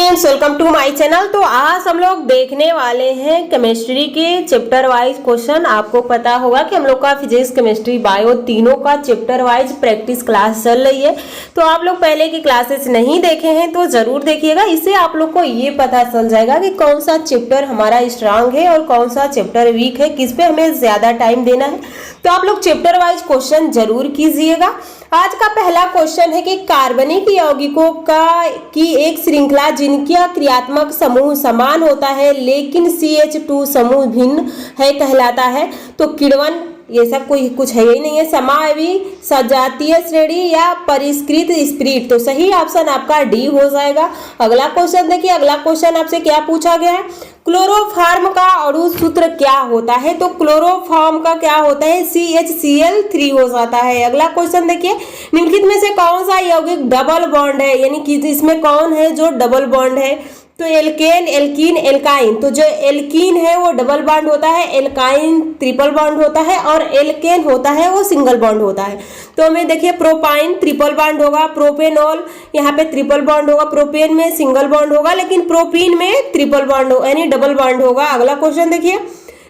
Students, welcome to my channel. तो आज हम लोग देखने वाले हैं केमिस्ट्री के चैप्टर वाइज क्वेश्चन। आपको पता होगा कि हम लोग का फिजिक्स, केमिस्ट्री, बायो तीनों का चैप्टर वाइज प्रैक्टिस क्लास चल रही है। तो आप लोग पहले की क्लासेस नहीं देखे हैं तो जरूर देखिएगा। इससे आप लोग को ये पता चल जाएगा कि कौन सा चैप्टर हमारा स्ट्रांग है और कौन सा चैप्टर वीक है, किस पे हमें ज्यादा टाइम देना है। तो आप लोग चैप्टर वाइज क्वेश्चन जरूर कीजिएगा। आज का पहला क्वेश्चन है कि कार्बनिक यौगिकों की एक श्रृंखला जिनका क्रियात्मक समूह समान होता है लेकिन CH2 समूह भिन्न है कहलाता है। तो किण्वन ये सब कोई कुछ है ही नहीं है। समावयवी, सजातीय श्रेणी या परिष्कृत स्पिरिट। तो सही ऑप्शन आपका डी हो जाएगा। अगला क्वेश्चन देखिए। अगला क्वेश्चन आपसे क्या पूछा गया है, क्लोरोफॉर्म का अणु सूत्र क्या होता है। तो क्लोरोफॉर्म का क्या होता है, CHCl3 हो जाता है। अगला क्वेश्चन देखिए, निम्नलिखित में से कौन सा यौगिक डबल बॉन्ड है, यानी कि इसमें कौन है जो डबल बॉन्ड है। तो एल्केन, एल्कीन, एल्काइन। तो जो एल्कीन है वो डबल बॉन्ड होता है, एल्काइन ट्रिपल बॉन्ड होता है और एल्केन होता है वो सिंगल बॉन्ड होता है। तो हमें देखिए प्रोपाइन ट्रिपल बॉन्ड होगा, प्रोपेनॉल यहाँ पे ट्रिपल बॉन्ड होगा, प्रोपेन में सिंगल बॉन्ड होगा लेकिन प्रोपीन में ट्रिपल बॉन्ड होगा यानी डबल बॉन्ड होगा। अगला क्वेश्चन देखिए,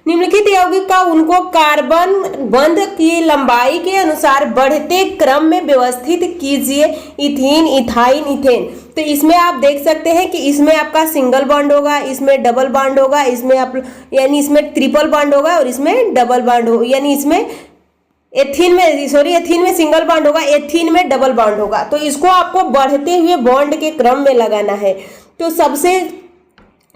निम्नलिखित यौगिक का उनको कार्बन बंध की लंबाई के अनुसार बढ़ते क्रम में व्यवस्थित कीजिए। Ethene, ethyne, ethane. तो इसमें आप देख सकते हैं कि इसमें आपका सिंगल बॉन्ड होगा, इसमें डबल बॉन्ड होगा, इसमें आप यानी इसमें ट्रिपल बॉन्ड होगा और इसमें डबल बॉन्ड होगा, यानी इसमें एथीन में सिंगल बॉन्ड होगा, एथीन में डबल बॉन्ड होगा। तो इसको आपको बढ़ते हुए बॉन्ड के क्रम में लगाना है। तो सबसे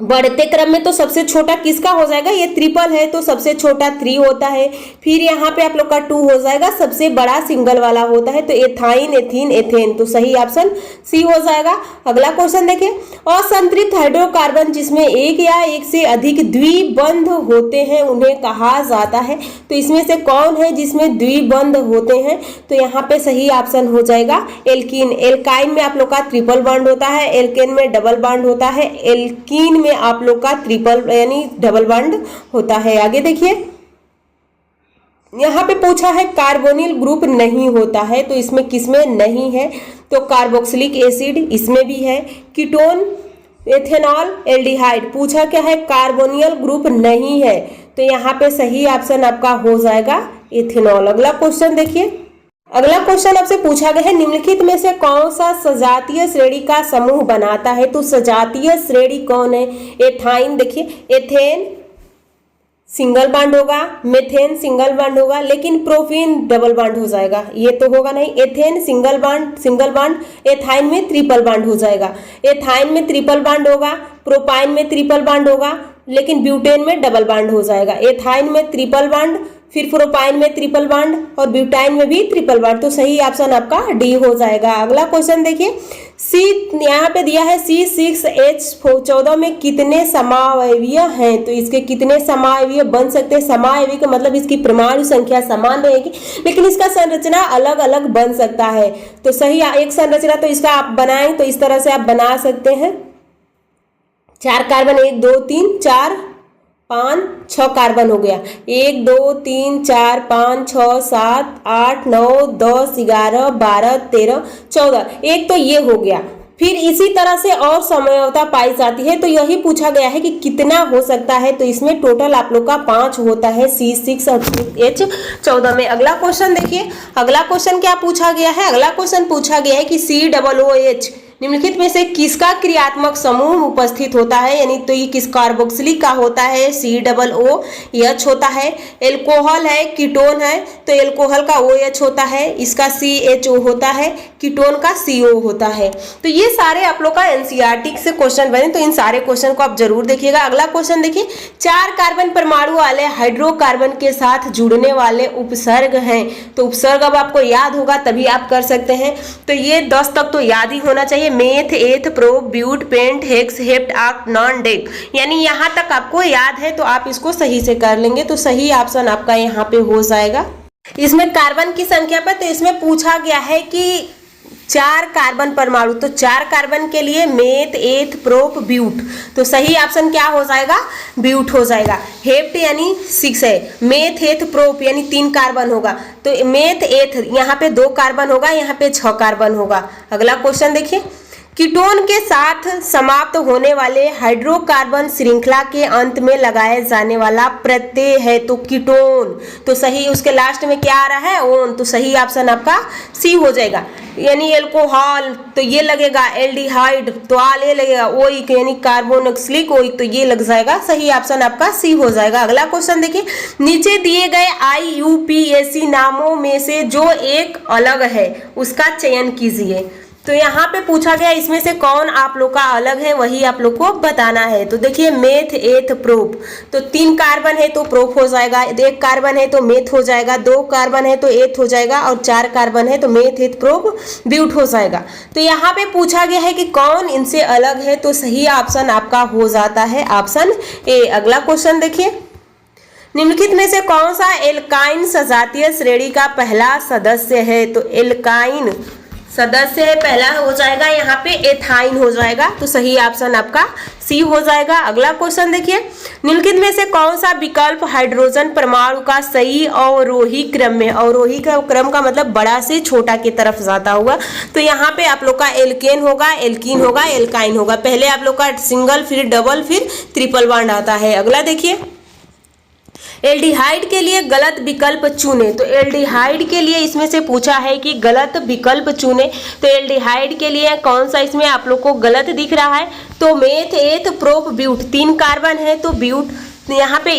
बढ़ते क्रम में तो सबसे छोटा किसका हो जाएगा, ये ट्रिपल है तो सबसे छोटा 3 होता है। फिर यहाँ पे आप लोग का 2 हो जाएगा, सबसे बड़ा सिंगल वाला होता है। तो एथाइन, एथीन, एथेन। तो सही ऑप्शन सी हो जाएगा। अगला क्वेश्चन देखिए, असंतृप्त हाइड्रोकार्बन जिसमें एक या एक से अधिक द्विबंध होते हैं उन्हें कहा जाता है। तो इसमें से कौन है जिसमें द्विबंध होते हैं। तो यहाँ पे सही ऑप्शन हो जाएगा एल्कीन। एल्काइन में आप लोग का ट्रिपल बॉन्ड होता है, एल्केन में डबल बॉन्ड होता है, एल्कीन में आप लोग का ट्रिपल यानी डबल बॉन्ड होता है। आगे देखिए, यहाँ पे पूछा है कार्बोनिल ग्रुप नहीं होता है। तो इसमें किसमें नहीं है, तो कार्बोक्सिलिक एसिड इसमें भी है, कीटोन, एथेनॉल, एल्डिहाइड। पूछा क्या है, कार्बोनिल ग्रुप नहीं है। तो यहाँ पे सही ऑप्शन आपका हो जाएगा एथेनॉल। अगला क्वेश्चन देखिए। अगला क्वेश्चन आपसे पूछा गया है, निम्नलिखित में से कौन सा सजातीय श्रेणी का समूह बनाता है। तो सजातीय श्रेणी कौन है, एथाइन। देखिए एथेन सिंगल बॉन्ड होगा, मेथेन सिंगल बॉन्ड होगा लेकिन प्रोपीन डबल बॉन्ड हो जाएगा, ये तो होगा नहीं। एथेन सिंगल बॉन्ड, एथाइन में ट्रिपल बॉन्ड हो जाएगा। एथाइन में ट्रिपल बॉन्ड होगा, प्रोपाइन में ट्रिपल बॉन्ड होगा लेकिन ब्यूटेन में डबल बॉन्ड हो जाएगा। एथाइन में ट्रिपल बॉन्ड, फिर प्रोपाइन में ट्रिपल बॉन्ड और ब्यूटाइन में भी ट्रिपल बॉन्ड। तो सही ऑप्शन आपका डी हो जाएगा। अगला क्वेश्चन देखिए, सी यहाँ पे दिया है C6H14 में कितने समावयवीय हैं। तो इसके कितने समावयवीय बन सकते हैं। समावयवी का मतलब इसकी परमाणु संख्या समान रहेगी लेकिन इसका संरचना अलग अलग बन सकता है। तो सही एक संरचना तो इसका आप बनाएं तो इस तरह से आप बना सकते हैं। 4 कार्बन, 1 2 3 4 5 6 कार्बन हो गया। 1 2 3 4 5 6 7 8 9 10 11 12 13 14। एक तो ये हो गया। फिर इसी तरह से और समयोता पाई जाती है। तो यही पूछा गया है कि कितना हो सकता है। तो इसमें टोटल आप लोग का 5 होता है C6H14 में। अगला क्वेश्चन देखिए। अगला क्वेश्चन क्या पूछा गया है, अगला क्वेश्चन पूछा गया है कि COOH निम्नलिखित में से किसका क्रियात्मक समूह उपस्थित होता है। यानी तो ये किस कार्बोक्सिलिक का होता है, COOH होता है। एल्कोहल है, कीटोन है तो एल्कोहल का OH होता है, इसका CHO होता है, कीटोन का CO होता है। तो ये सारे आप लोग का NCERT से क्वेश्चन बने, तो इन सारे क्वेश्चन को आप जरूर देखिएगा। अगला क्वेश्चन देखिए, 4 कार्बन परमाणु वाले हाइड्रोकार्बन के साथ जुड़ने वाले उपसर्ग हैं। तो उपसर्ग अब आपको याद होगा तभी आप कर सकते हैं। तो ये 10 तक तो याद ही होना चाहिए। Meth, eth, prop, but, pent, hex, hept, oct, non, dec. यानी यहाँ तक आपको याद है तो आप इसको सही से कर लेंगे। तो सही ऑप्शन आपका यहाँ पे हो जाएगा। इसमें कार्बन की संख्या पर तो इसमें पूछा गया है कि 4 कार्बन परमाणु। तो 4 कार्बन के लिए मेथ, एथ, प्रोप, ब्यूट। तो सही ऑप्शन क्या हो जाएगा, ब्यूट हो जाएगा। हेप्ट यानी 6 है, मेथ, एथ, प्रोप यानी 3 कार्बन होगा। तो मेथ, एथ यहाँ पे 2 कार्बन होगा, यहाँ पे 6 कार्बन होगा। अगला क्वेश्चन देखिए, कीटोन के साथ समाप्त होने वाले हाइड्रोकार्बन श्रृंखला के अंत में लगाया जाने वाला प्रत्यय है तो कीटोन। तो सही, उसके लास्ट में क्या आ रहा है? ओन। तो सही ऑप्शन आपका सी हो जाएगा। यानी एल्कोहल तो ये लगेगा, एल्डिहाइड तो आल ये लगेगा, ओइक यानी कार्बोक्सिलिक ओइक तो ये लग जाएगा। सही ऑप्शन आपका सी हो जाएगा। अगला क्वेश्चन देखिए, नीचे दिए गए IUPAC नामों में से जो एक अलग है उसका चयन कीजिए। तो यहाँ पे पूछा गया इसमें से कौन आप लोग का अलग है, वही आप लोग को बताना है। तो देखिए मेथ एथ प्रोप, तो 3 कार्बन है तो प्रोप हो जाएगा, 1 कार्बन है तो मेथ हो जाएगा, 2 कार्बन है तो एथ हो जाएगा और 4 कार्बन है तो मेथ एथ प्रोप ब्यूट हो जाएगा। तो यहाँ पे पूछा गया है कि कौन इनसे अलग है, तो सही ऑप्शन आपका हो जाता है ऑप्शन ए। अगला क्वेश्चन देखिए, निम्नलिखित में से कौन सा एल्काइन सजातीय श्रेणी का पहला सदस्य है? तो एल्काइन सदस्य है पहला हो जाएगा यहाँ पे एथाइन हो जाएगा। तो सही ऑप्शन आपका सी हो जाएगा। अगला क्वेश्चन देखिए, निम्नलिखित में से कौन सा विकल्प हाइड्रोजन परमाणु का सही अवरोही क्रम में, अवरोही का क्रम का मतलब बड़ा से छोटा की तरफ जाता होगा। तो यहाँ पे आप लोग का एल्केन होगा, एल्कीन होगा, एल्काइन होगा। पहले आप लोग का सिंगल फिर डबल फिर ट्रिपल बॉन्ड आता है। अगला देखिए, एल्डिहाइड के लिए गलत विकल्प चुने। तो एल्डिहाइड के लिए इसमें से पूछा है कि गलत विकल्प चुने। तो एल्डिहाइड के लिए कौन सा इसमें आप लोग को गलत दिख रहा है? तो मेथ एथ प्रोप ब्यूट, 3 कार्बन है तो ब्यूट, यहाँ पे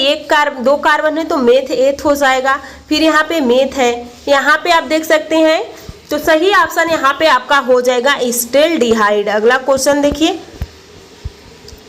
2 कार्बन है तो मेथ एथ हो जाएगा। फिर यहाँ पे मेथ है, यहाँ पे आप देख सकते हैं। तो सही ऑप्शन यहाँ पे आपका हो जाएगा एस्टेल्डिहाइड। अगला क्वेश्चन देखिए,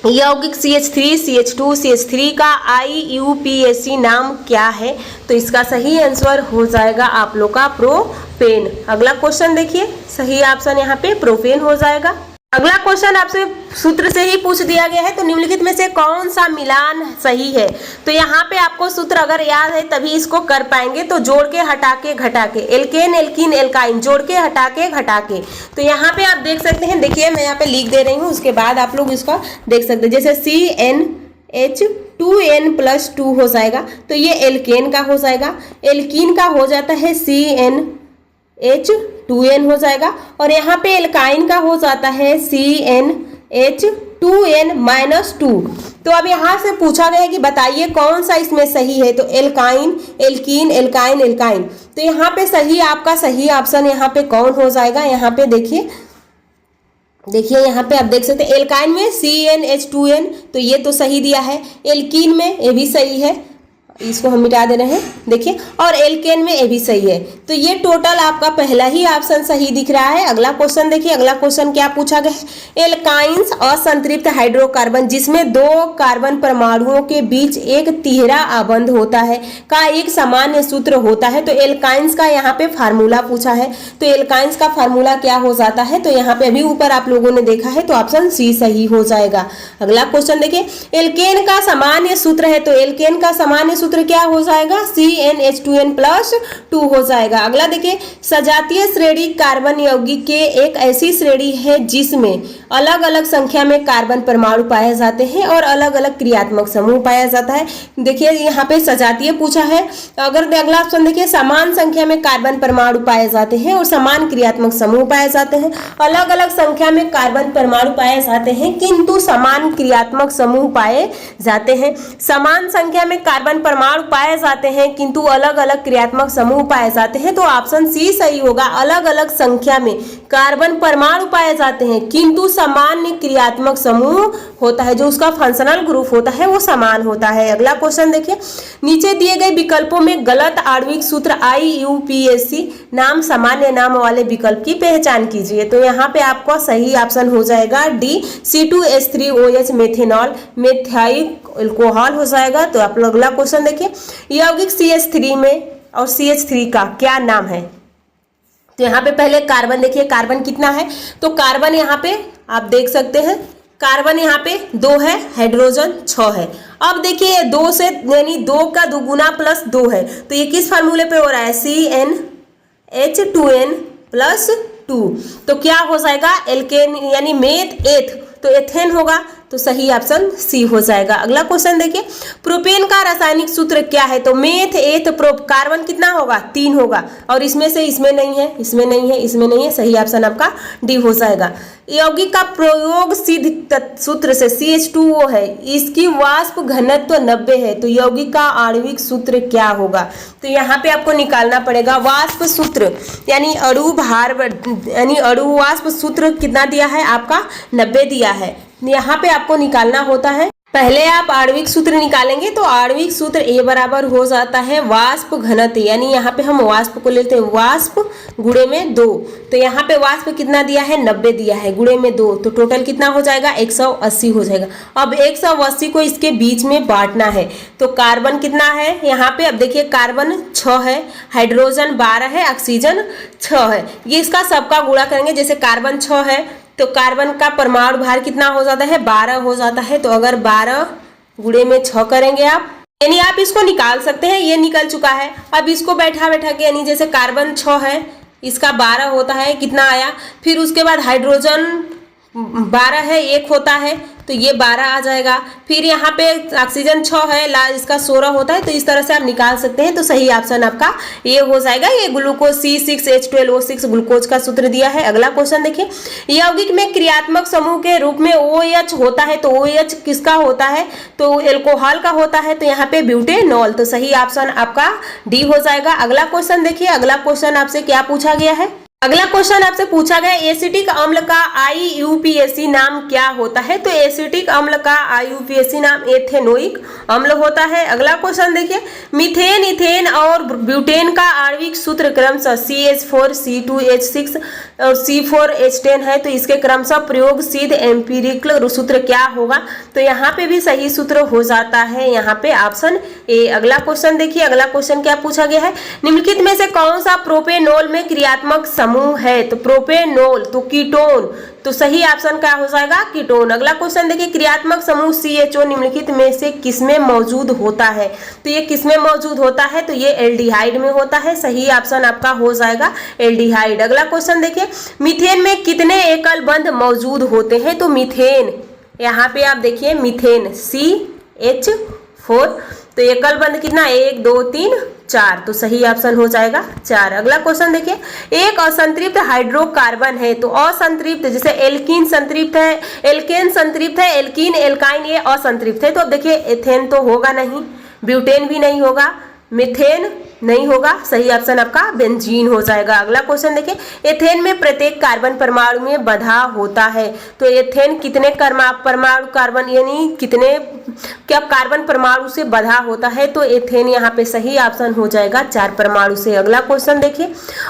यौगिक CH3 CH2 CH3 का IUPAC नाम क्या है? तो इसका सही आंसर हो जाएगा आप लोग का प्रोपेन। अगला क्वेश्चन देखिए, सही ऑप्शन यहाँ पे प्रोपेन हो जाएगा। अगला क्वेश्चन आपसे सूत्र से ही पूछ दिया गया है, तो निम्नलिखित में से कौन सा मिलान सही है? तो यहाँ पे आपको सूत्र अगर याद है तभी इसको कर पाएंगे। तो जोड़ के हटा के घटा के, एल्केन एल्कीन एल्काइन, जोड़ के हटा के घटा के। तो यहाँ पे आप देख सकते हैं, देखिए मैं यहाँ पे लिख दे रही हूँ, उसके बाद आप लोग इसका देख सकते हैं। जैसे CnH2n+2 हो जाएगा तो ये एल्केन का हो जाएगा, एल्कीन का हो जाता है CnH2n हो जाएगा, और यहाँ पे एल्काइन का हो जाता है CnH2n-2। तो अब यहाँ से पूछा गया है कि बताइए कौन सा इसमें सही है? तो एल्काइन एल्कीन एल्काइन एल्काइन। तो यहाँ पे सही आपका सही ऑप्शन यहाँ पे कौन हो जाएगा? यहाँ पे देखिए यहाँ पे आप देख सकते हैं एल्काइन में CnH2n, तो ये तो सही दिया है। एल्कीन में ये भी सही है, इसको हम मिटा दे रहे हैं देखिए, और एल्केन में ये भी सही है। तो ये टोटल आपका पहला ही ऑप्शन सही दिख रहा है। अगला क्वेश्चन देखिए, अगला क्वेश्चन क्या पूछा गया है? एल्काइंस असंतृप्त हाइड्रोकार्बन जिसमें 2 कार्बन परमाणुओं के बीच एक तिहरा आबंध होता है का एक सामान्य सूत्र होता है। तो एल्काइंस का यहाँ पे फार्मूला पूछा है, तो एल्काइंस का फार्मूला क्या हो जाता है? तो यहाँ पे अभी ऊपर आप लोगों ने देखा है, तो ऑप्शन सी सही हो जाएगा। अगला क्वेश्चन देखिए, एल्केन का सामान्य सूत्र है, तो एल्केन का सामान्य सूत्र क्या हो जाएगा? CnH2n+2 हो जाएगा। अगला देखिए, सजातीय श्रेणी कार्बन यौगिक के एक ऐसी श्रेणी है जिसमें अलग अलग संख्या में कार्बन परमाणु पाए जाते हैं और अलग अलग क्रियात्मक समूह पाया जाता है। देखिए यहाँ पे सजातीय पूछा है। अगर अगला ऑप्शन देखिए, समान संख्या में कार्बन परमाणु पाए जाते हैं और समान क्रियात्मक समूह पाए जाते हैं। अलग अलग संख्या में कार्बन परमाणु पाए जाते हैं किंतु समान क्रियात्मक समूह पाए जाते हैं। समान संख्या में कार्बन परमाणु पाए जाते हैं किंतु अलग अलग क्रियात्मक समूह पाए जाते हैं। तो ऑप्शन सी सही होगा। अलग अलग संख्या में कार्बन परमाणु पाए जाते हैं किंतु सामान्य क्रियात्मक समूह होता है, जो उसका फंक्शनल ग्रुप होता है वो समान होता है। अगला क्वेश्चन देखिए, नीचे दिए गए विकल्पों में गलत आणविक सूत्र IUPAC नाम सामान्य नाम वाले विकल्प की पहचान कीजिए। तो यहाँ पे आपका सही ऑप्शन हो जाएगा D, C2H3OH methanol methyl alcohol हो जाएगा। तो आप लोग अगला क्वेश्चन देखिए, यौगिक CH3 में और CH3 का क्या नाम है? तो यहाँ पे पहले कार्बन देखिए, कार्बन कितना है? तो कार्बन यहाँ पे आप देख सकते हैं, कार्बन यहाँ पे 2 है, हाइड्रोजन 6 है। अब देखिए 2 से यानी 2 का दुगुना प्लस 2 है, तो ये किस फार्मूले पे हो रहा है? CnH2n+2। तो क्या हो जाएगा? एल्केन यानी मेथ एथ, तो एथेन होगा। तो सही ऑप्शन सी हो जाएगा। अगला क्वेश्चन देखिए, प्रोपेन का रासायनिक सूत्र क्या है? तो मेथ एथ प्रोप, कार्बन कितना होगा? 3 होगा, और इसमें से इसमें नहीं है, इसमें नहीं है, इसमें नहीं है, सही ऑप्शन आपका डी हो जाएगा। यौगिक का प्रयोग सिद्ध सूत्र से CH2O है, इसकी वाष्प घनत्व 90 है, तो यौगिक का आणविक सूत्र क्या होगा? तो यहाँ पे आपको निकालना पड़ेगा वाष्प सूत्र, यानी अणु भार, यानी अणु वाष्प सूत्र कितना दिया है आपका? 90 दिया है। यहाँ पे आपको निकालना होता है, पहले आप आणविक सूत्र निकालेंगे, तो आणविक सूत्र A बराबर हो जाता है वाष्प घनत्व, यानी यहाँ पे हम वाष्प को लेते हैं, वाष्प गुणे में 2, तो यहाँ पे वाष्प कितना दिया है? 90 दिया है, गुणे में 2, तो टोटल कितना हो जाएगा? 180 हो जाएगा। अब 180 को इसके बीच में बांटना है, तो कार्बन कितना है यहाँ पे? अब देखिए कार्बन 6 है, हाइड्रोजन 12 है, ऑक्सीजन 6 है, ये इसका सबका गुणा करेंगे। जैसे कार्बन 6 है तो कार्बन का परमाणु भार कितना हो जाता है? 12 हो जाता है, तो अगर 12 गुणे में 6 करेंगे आप, यानी आप इसको निकाल सकते हैं, ये निकल चुका है। अब इसको बैठा बैठा के, यानी जैसे कार्बन 6 है, इसका 12 होता है, कितना आया? फिर उसके बाद हाइड्रोजन 12 है, 1 होता है, तो ये 12 आ जाएगा। फिर यहाँ पे ऑक्सीजन 6 है, इसका 16 होता है, तो इस तरह से आप निकाल सकते हैं, तो सही ऑप्शन आपका ये हो जाएगा। ये ग्लूकोज C6H12O6 ग्लूकोज का सूत्र दिया है। अगला क्वेश्चन देखिए, यौगिक में क्रियात्मक समूह के रूप में OH होता है, तो OH किसका होता है? तो एल्कोहल का होता है, तो यहाँ पे ब्यूटेनॉल, तो सही ऑप्शन आपका डी हो जाएगा। अगला क्वेश्चन देखिए, अगला क्वेश्चन आपसे क्या पूछा गया है? अगला क्वेश्चन आपसे पूछा गया, एसिटिक अम्ल का IUPAC नाम क्या होता है? तो एसिटिक अम्ल का IUPAC नाम एथेनोइक अम्ल होता है। अगला क्वेश्चन देखिए, मीथेन, इथेन और ब्यूटेन का आणविक सूत्र क्रमशः CH4 C2H6 और C4H10 है, तो इसके क्रमशः प्रयोग सिद्ध एम्पिरिकल सूत्र क्या होगा? तो यहाँ पे भी सही सूत्र हो जाता है, यहाँ पे ऑप्शन ए। अगला क्वेश्चन देखिए, अगला क्वेश्चन क्या पूछा गया है, निम्नलिखित में से कौन सा प्रोपेनॉल में क्रियात्मक समूह है? तो प्रोपेनॉल, तो कीटोन, तो सही ऑप्शन क्या हो जाएगा? कीटोन। अगला क्वेश्चन देखिए, क्रियात्मक समूह CHO निम्नलिखित में से किसमें मौजूद होता है? तो ये किसमें मौजूद होता है? तो ये एल्डिहाइड में होता है, सही ऑप्शन आपका हो जाएगा एल्डिहाइड। अगला क्वेश्चन देखिए, मीथेन में कितने एकल बंध मौजूद होते हैं? तो मीथेन, यहाँ पे आप देखिए मीथेन CH4, तो एकल बंध कितना? 1 2 3 4, तो सही ऑप्शन हो जाएगा 4। अगला क्वेश्चन देखिए, एक असंतृप्त हाइड्रोकार्बन है, तो असंतृप्त, जैसे एल्कीन संतृप्त है, एल्केन संतृप्त है, एल्कीन एल्काइन ये असंतृप्त है, तो अब देखिए एथेन तो होगा नहीं, ब्यूटेन भी नहीं होगा, मीथेन नहीं होगा, सही ऑप्शन आपका बेंजीन हो जाएगा। अगला क्वेश्चन देखिए, एथेन में प्रत्येक कार्बन परमाणु में बंधा होता है, तो एथेन कितने परमाणु कार्बन, यानी कितने क्या कार्बन परमाणु से बंधा होता है? तो एथेन यहाँ पे सही ऑप्शन हो जाएगा 4 परमाणु से। अगला क्वेश्चन देखिए,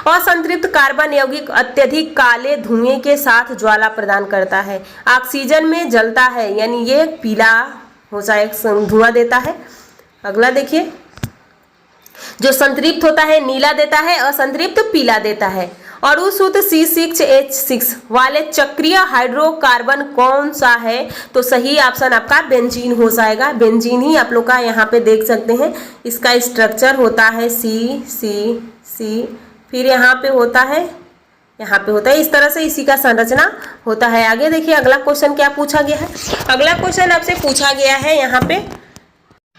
असंतृप्त कार्बन यौगिक अत्यधिक काले धुएं के साथ ज्वाला प्रदान करता है, ऑक्सीजन में जलता है, यानी ये पीला हो जाए, धुआं देता है। अगला देखिए, जो संतृप्त होता है नीला देता है, असंतृप्त पीला देता है। अणु सूत्र C6H6 वाले चक्रीय हाइड्रोकार्बन कौन सा है? तो सही ऑप्शन आपका बेंजीन हो जाएगा, बेंजीन ही आप लोग का यहाँ पे देख सकते हैं, इसका स्ट्रक्चर होता है C, फिर यहाँ पे होता है, इस तरह से इसी का संरचना होता है। आगे देखिए, अगला क्वेश्चन क्या पूछा गया है? अगला क्वेश्चन आपसे पूछा गया है, यहाँ पे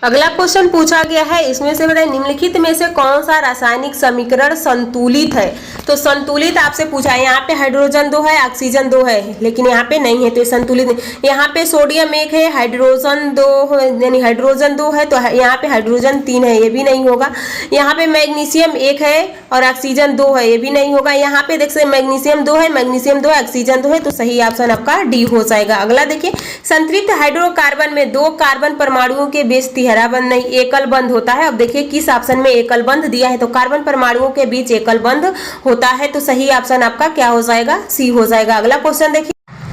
अगला क्वेश्चन पूछा गया है, इसमें से बताइए निम्नलिखित में से कौन सा रासायनिक समीकरण संतुलित है? तो संतुलित आपसे पूछा है, यहाँ पे हाइड्रोजन 2 है, ऑक्सीजन 2 है, लेकिन यहाँ पे नहीं है, तो ये संतुलित नहीं। यहाँ पे सोडियम 1 है, हाइड्रोजन 2, यानी हाइड्रोजन 2 है, तो यहाँ पे हाइड्रोजन 3 है, ये भी नहीं होगा। यहाँ पे मैग्नीशियम 1 है और ऑक्सीजन 2 है, ये भी नहीं होगा। यहाँ पे देख सकते मैग्नीशियम 2 है, मैग्नीशियम 2 है, ऑक्सीजन 2 है, तो सही ऑप्शन आपका डी हो जाएगा। अगला देखिए, संतृप्त हाइड्रोकार्बन में 2 कार्बन परमाणुओं के बीच तिहरा बंध नहीं, एकल बंध होता है। अब देखिए किस ऑप्शन में एकल बंध दिया है, तो कार्बन परमाणुओं के बीच एकल बंध होता है, तो सही ऑप्शन आपका क्या हो जाएगा? सी हो जाएगा। अगला क्वेश्चन देखिए,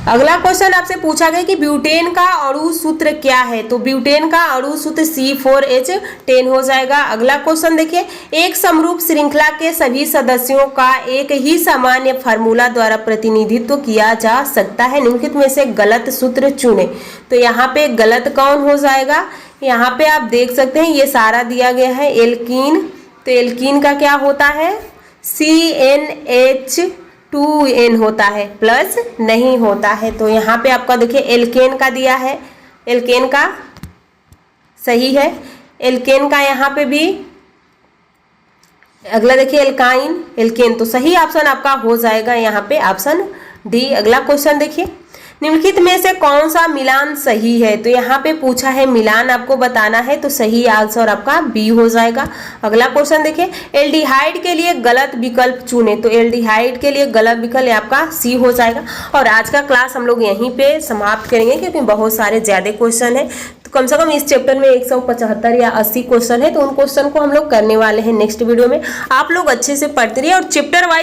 अगला क्वेश्चन आपसे पूछा गया कि ब्यूटेन का अणु सूत्र क्या है? तो ब्यूटेन का अणु सूत्र C4H10 हो जाएगा। अगला क्वेश्चन देखिए, एक समरूप श्रृंखला के सभी सदस्यों का एक ही सामान्य फार्मूला द्वारा प्रतिनिधित्व किया जा सकता है, निम्नलिखित में से गलत सूत्र चुने। तो यहाँ पे गलत कौन हो जाएगा? यहाँ पे आप देख सकते हैं ये सारा दिया गया है, एल्कीन, तो एल्कीन का क्या होता है? CNH 2n होता है, प्लस नहीं होता है। तो यहाँ पे आपका देखिए एल्केन का दिया है, एल्केन का सही है। एल्केन का यहाँ पे भी अगला देखिए एल्काइन, एल्केन, तो सही ऑप्शन आपका हो जाएगा यहाँ पे ऑप्शन डी। अगला क्वेश्चन देखिए, निम्नलिखित में से कौन सा मिलान सही है? तो यहाँ पे पूछा है मिलान आपको बताना है, तो सही आंसर आपका बी हो जाएगा। अगला क्वेश्चन देखिए, एल्डिहाइड के लिए गलत विकल्प चुने, तो एल्डिहाइड के लिए गलत विकल्प आपका सी हो जाएगा। और आज का क्लास हम लोग यहीं पे समाप्त करेंगे क्योंकि बहुत सारे ज्यादा क्वेश्चन है, तो कम से कम इस चैप्टर में 175 या 80 क्वेश्चन है, तो उन क्वेश्चन को हम लोग करने वाले हैं नेक्स्ट वीडियो में। आप लोग अच्छे से पढ़ते रहिए और चैप्टर वाइज